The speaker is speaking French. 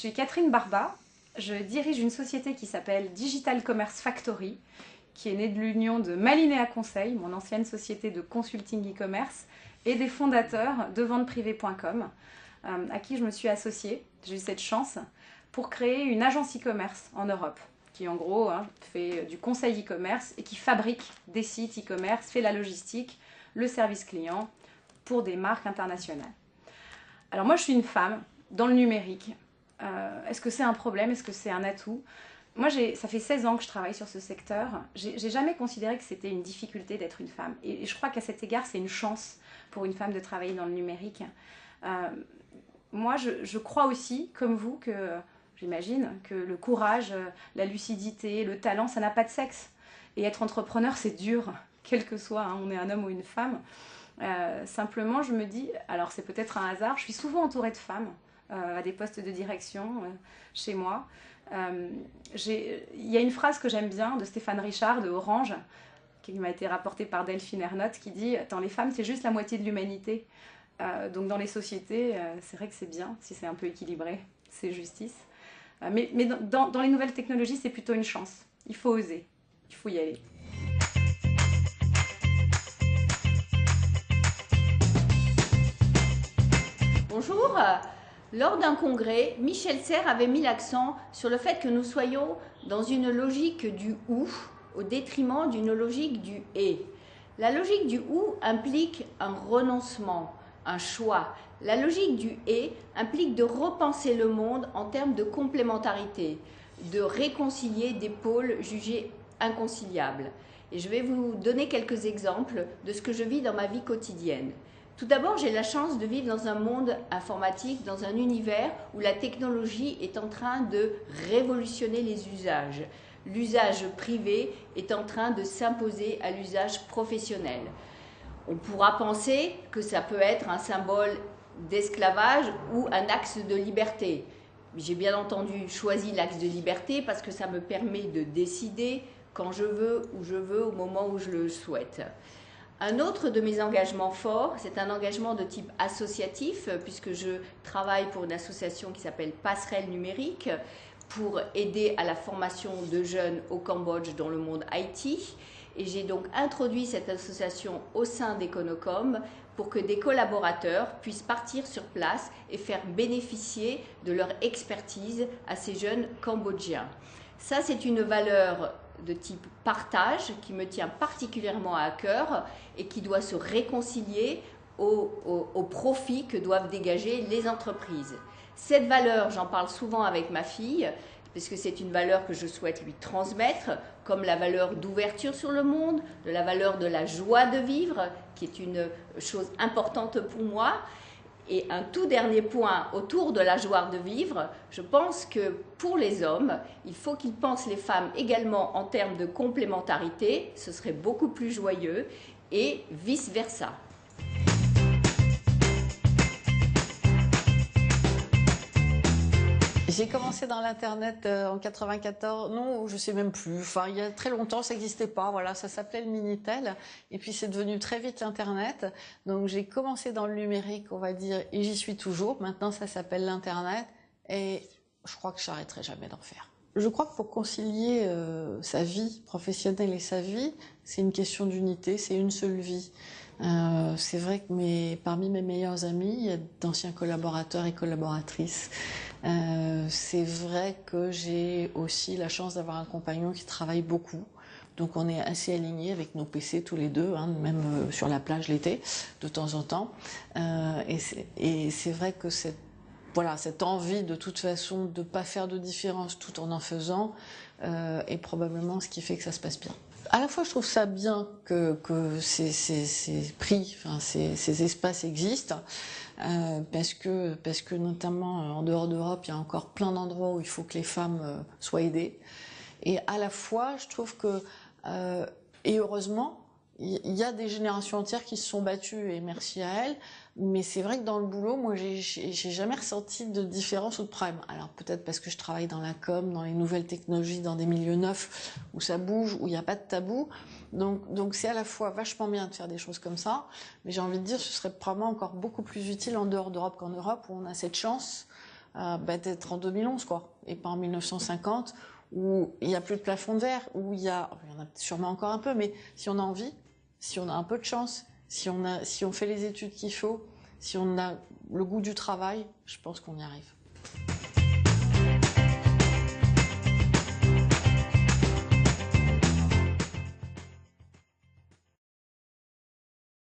suis Catherine Barba, je dirige une société qui s'appelle Digital Commerce Factory, qui est née de l'union de Malinea Conseil, mon ancienne société de consulting e-commerce, et des fondateurs de venteprivée.com, à qui je me suis associée, j'ai eu cette chance, pour créer une agence e-commerce en Europe, qui en gros fait du conseil e-commerce et qui fabrique des sites e-commerce, fait la logistique, le service client pour des marques internationales. Alors moi je suis une femme dans le numérique. Est-ce que c'est un problème? Est-ce que c'est un atout? Moi, ça fait 16 ans que je travaille sur ce secteur. J'ai jamais considéré que c'était une difficulté d'être une femme. Et je crois qu'à cet égard, c'est une chance pour une femme de travailler dans le numérique. Moi, je crois aussi, comme vous, que j'imagine que le courage, la lucidité, le talent, ça n'a pas de sexe. Et être entrepreneur, c'est dur, quel que soit, on est un homme ou une femme. Simplement, je me dis, alors c'est peut-être un hasard, je suis souvent entourée de femmes à des postes de direction chez moi. Il y a une phrase que j'aime bien de Stéphane Richard de Orange, qui m'a été rapportée par Delphine Ernotte, qui dit « Attends, les femmes, c'est juste la moitié de l'humanité. » Donc dans les sociétés, c'est vrai que c'est bien, si c'est un peu équilibré, c'est justice. Mais dans les nouvelles technologies, c'est plutôt une chance. Il faut oser, il faut y aller. Bonjour. Lors d'un congrès, Michel Serres avait mis l'accent sur le fait que nous soyons dans une logique du « ou » au détriment d'une logique du « et ». La logique du « ou » implique un renoncement, un choix. La logique du « et » implique de repenser le monde en termes de complémentarité, de réconcilier des pôles jugés inconciliables. Et je vais vous donner quelques exemples de ce que je vis dans ma vie quotidienne. Tout d'abord, j'ai la chance de vivre dans un monde informatique, dans un univers où la technologie est en train de révolutionner les usages. L'usage privé est en train de s'imposer à l'usage professionnel. On pourra penser que ça peut être un symbole d'esclavage ou un axe de liberté. J'ai bien entendu choisi l'axe de liberté parce que ça me permet de décider quand je veux, où je veux, au moment où je le souhaite. Un autre de mes engagements forts, c'est un engagement de type associatif, puisque je travaille pour une association qui s'appelle Passerelle Numérique, pour aider à la formation de jeunes au Cambodge dans le monde IT. Et j'ai donc introduit cette association au sein d'Econocom pour que des collaborateurs puissent partir sur place et faire bénéficier de leur expertise à ces jeunes Cambodgiens. Ça, c'est une valeur de type partage qui me tient particulièrement à cœur et qui doit se réconcilier au profit que doivent dégager les entreprises. Cette valeur, j'en parle souvent avec ma fille, parce que c'est une valeur que je souhaite lui transmettre, comme la valeur d'ouverture sur le monde, de la valeur de la joie de vivre, qui est une chose importante pour moi. Et un tout dernier point autour de la joie de vivre, je pense que pour les hommes, il faut qu'ils pensent les femmes également en termes de complémentarité, ce serait beaucoup plus joyeux, et vice-versa. J'ai commencé dans l'internet en 94, non, je sais même plus. Enfin, il y a très longtemps, ça n'existait pas. Voilà, ça s'appelait le Minitel, et puis c'est devenu très vite l'internet. Donc j'ai commencé dans le numérique, on va dire, et j'y suis toujours. Maintenant, ça s'appelle l'internet, et je crois que je n'arrêterai jamais d'en faire. Je crois que pour concilier sa vie professionnelle et sa vie, c'est une question d'unité, c'est une seule vie. C'est vrai que parmi mes meilleurs amis, il y a d'anciens collaborateurs et collaboratrices. C'est vrai que j'ai aussi la chance d'avoir un compagnon qui travaille beaucoup. Donc on est assez alignés avec nos PC tous les deux, même sur la plage l'été, de temps en temps. Et c'est vrai que cette envie de toute façon de ne pas faire de différence tout en faisant est probablement ce qui fait que ça se passe bien. À la fois, je trouve ça bien que ces prix, ces espaces existent, parce que notamment en dehors d'Europe, il y a encore plein d'endroits où il faut que les femmes soient aidées. Et à la fois, je trouve que, et heureusement, il y a des générations entières qui se sont battues, et merci à elles. Mais c'est vrai que dans le boulot, moi, j'ai jamais ressenti de différence ou de problème. Alors peut-être parce que je travaille dans la com, dans les nouvelles technologies, dans des milieux neufs où ça bouge, où il n'y a pas de tabou. Donc c'est à la fois vachement bien de faire des choses comme ça, mais j'ai envie de dire ce serait probablement encore beaucoup plus utile en dehors d'Europe qu'en Europe, où on a cette chance d'être en 2011, quoi, et pas en 1950, où il n'y a plus de plafond de verre, où il y en a sûrement encore un peu, mais si on a envie, si on a un peu de chance, si on fait les études qu'il faut, si on a le goût du travail, je pense qu'on y arrive.